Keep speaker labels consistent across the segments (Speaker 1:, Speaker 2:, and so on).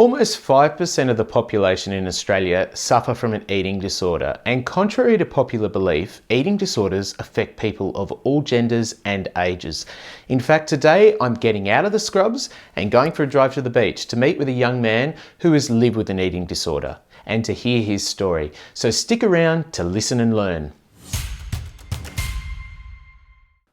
Speaker 1: Almost 5% of the population in Australia suffer from an eating disorder, and contrary to popular belief, eating disorders affect people of all genders and ages. In fact, today I'm getting out of the scrubs and going for a drive to the beach to meet with a young man who has lived with an eating disorder and to hear his story. So stick around to listen and learn.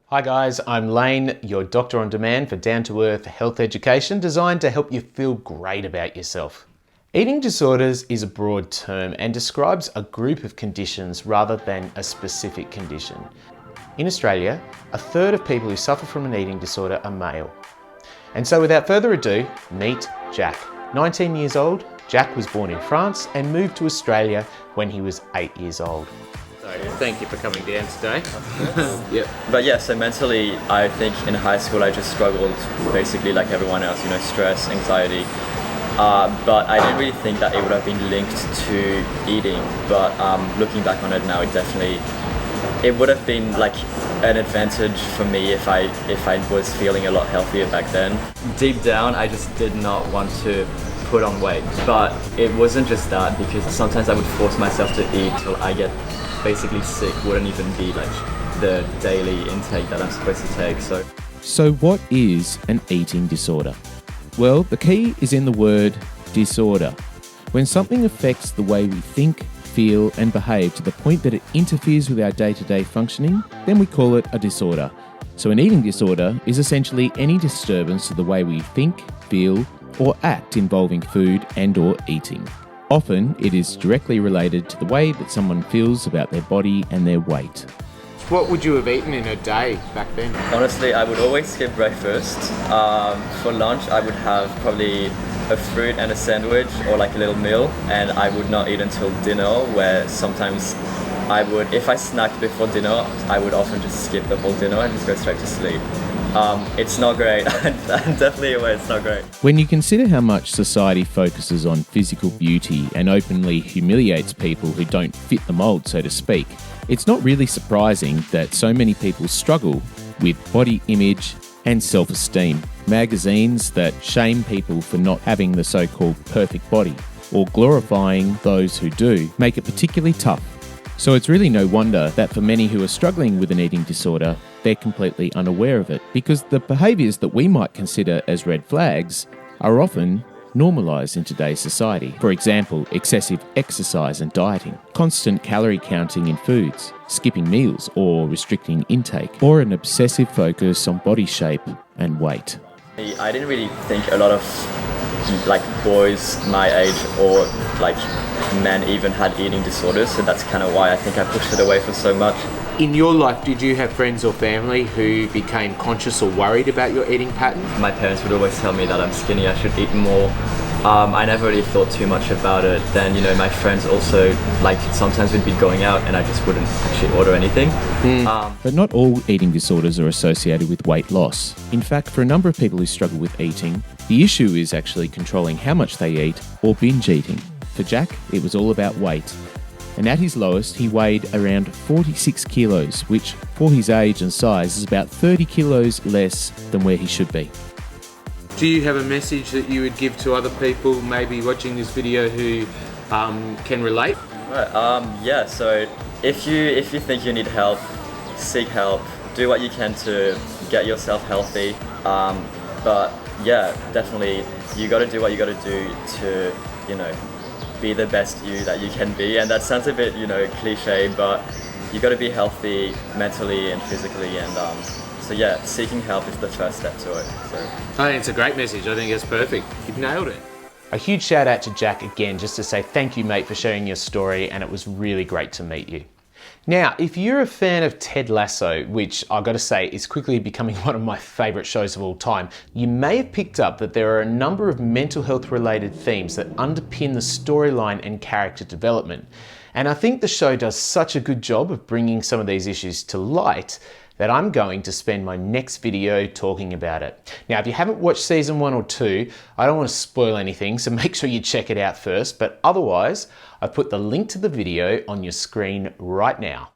Speaker 1: Hi guys, I'm Lane, your doctor on demand for down-to-earth health education designed to help you feel great about yourself. Eating disorders is a broad term and describes a group of conditions rather than a specific condition. In Australia, a third of people who suffer from an eating disorder are male. And so without further ado, meet Jack. 19 years old, Jack was born in France and moved to Australia when he was 8 years old. Thank you for coming down today.
Speaker 2: Yeah. But yeah, so mentally, I think in high school I just struggled basically like everyone else, you know, stress, anxiety. But I didn't really think that it would have been linked to eating. But looking back on it now, it would have been like an advantage for me if I was feeling a lot healthier back then. Deep down, I just did not want to put on weight. But it wasn't just that, because sometimes I would force myself to eat till I get basically sick. Wouldn't even be like the daily intake that I'm supposed to take.
Speaker 3: So what is an eating disorder? Well, the key is in the word disorder. When something affects the way we think, feel and behave to the point that it interferes with our day-to-day functioning, then we call it a disorder. So an eating disorder is essentially any disturbance to the way we think, feel or act involving food and or eating. Often, it is directly related to the way that someone feels about their body and their weight.
Speaker 1: What would you have eaten in a day back then?
Speaker 2: Honestly, I would always skip breakfast. For lunch, I would have probably a fruit and a sandwich or like a little meal, and I would not eat until dinner, where sometimes if I snacked before dinner, I would often just skip the whole dinner and just go straight to sleep. It's not great. I'm definitely aware it's not great.
Speaker 3: When you consider how much society focuses on physical beauty and openly humiliates people who don't fit the mould, so to speak, it's not really surprising that so many people struggle with body image and self-esteem. Magazines that shame people for not having the so-called perfect body or glorifying those who do make it particularly tough. So it's really no wonder that for many who are struggling with an eating disorder, they're completely unaware of it, because the behaviours that we might consider as red flags are often normalised in today's society. For example, excessive exercise and dieting, constant calorie counting in foods, skipping meals or restricting intake, or an obsessive focus on body shape and weight.
Speaker 2: I didn't really think a lot of like boys my age or like men even had eating disorders, so that's kind of why I think I pushed it away for so much.
Speaker 1: In your life, did you have friends or family who became conscious or worried about your eating pattern?
Speaker 2: My parents would always tell me that I'm skinny, I should eat more. I never really thought too much about it. Then, you know, my friends also, like, sometimes we'd be going out and I just wouldn't actually order anything.
Speaker 3: But not all eating disorders are associated with weight loss. In fact, for a number of people who struggle with eating, the issue is actually controlling how much they eat or binge eating. For Jack, it was all about weight. And at his lowest, he weighed around 46 kilos, which for his age and size is about 30 kilos less than where he should be.
Speaker 1: Do you have a message that you would give to other people maybe watching this video who can relate?
Speaker 2: Right, yeah, so if you think you need help, seek help, do what you can to get yourself healthy. But yeah, definitely, you got to do what you got to do to, you know, be the best you that you can be. And that sounds a bit, you know, cliche, but you got to be healthy mentally and physically. And so yeah, seeking help is the first step to it. So
Speaker 1: I think it's a great message. I think it's perfect. You've nailed it. A huge shout out to Jack again, just to say thank you, mate, for sharing your story, and it was really great to meet you. Now, if you're a fan of Ted Lasso, which I've got to say is quickly becoming one of my favourite shows of all time, you may have picked up that there are a number of mental health related themes that underpin the storyline and character development. And I think the show does such a good job of bringing some of these issues to light that I'm going to spend my next video talking about it. Now, if you haven't watched season 1 or 2, I don't want to spoil anything, so make sure you check it out first, but otherwise, I've put the link to the video on your screen right now.